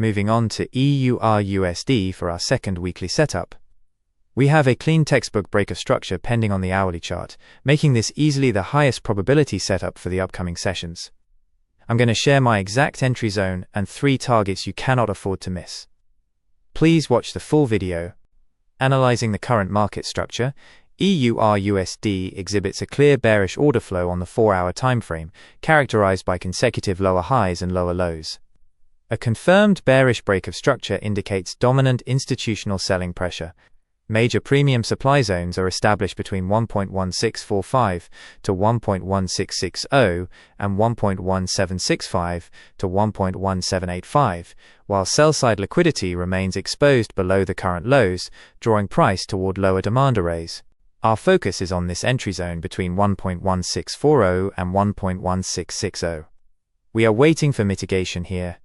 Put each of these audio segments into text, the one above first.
Moving on to EURUSD for our second weekly setup. We have a clean textbook break of structure pending on the hourly chart, making this easily the highest probability setup for the upcoming sessions. I'm going to share my exact entry zone and 3 targets you cannot afford to miss. Please watch the full video. Analyzing the current market structure, EURUSD exhibits a clear bearish order flow on the 4-hour timeframe, characterized by consecutive lower highs and lower lows. A confirmed bearish break of structure indicates dominant institutional selling pressure. Major premium supply zones are established between 1.1645 to 1.1660 and 1.1765 to 1.1785, while sell-side liquidity remains exposed below the current lows, drawing price toward lower demand arrays. Our focus is on this entry zone between 1.1640 and 1.1660. We are waiting for mitigation here.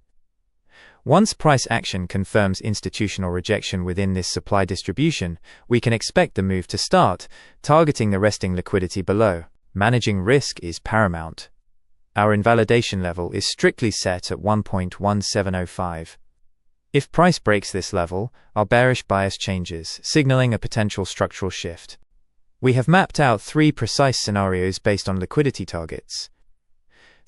Once price action confirms institutional rejection within this supply distribution, we can expect the move to start, targeting the resting liquidity below. Managing risk is paramount. Our invalidation level is strictly set at 1.1705. If price breaks this level, our bearish bias changes, signaling a potential structural shift. We have mapped out 3 precise scenarios based on liquidity targets.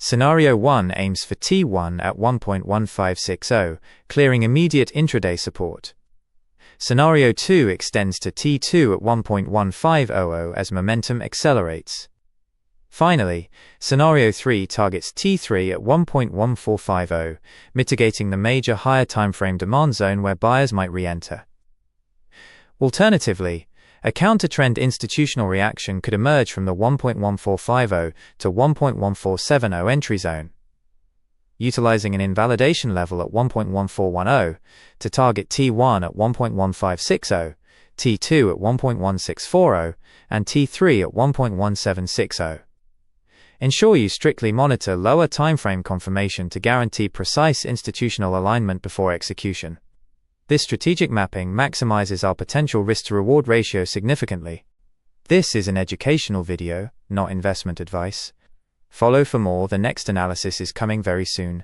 Scenario 1 aims for T1 at 1.1560, clearing immediate intraday support. Scenario 2 extends to T2 at 1.1500 as momentum accelerates. Finally, Scenario 3 targets T3 at 1.1450, mitigating the major higher timeframe demand zone where buyers might re-enter. Alternatively, a counter-trend institutional reaction could emerge from the 1.1450 to 1.1470 entry zone. Utilizing an invalidation level at 1.1410 to target T1 at 1.1560, T2 at 1.1640, and T3 at 1.1760. Ensure you strictly monitor lower timeframe confirmation to guarantee precise institutional alignment before execution. This strategic mapping maximizes our potential risk-to-reward ratio significantly. This is an educational video, not investment advice. Follow for more. The next analysis is coming very soon.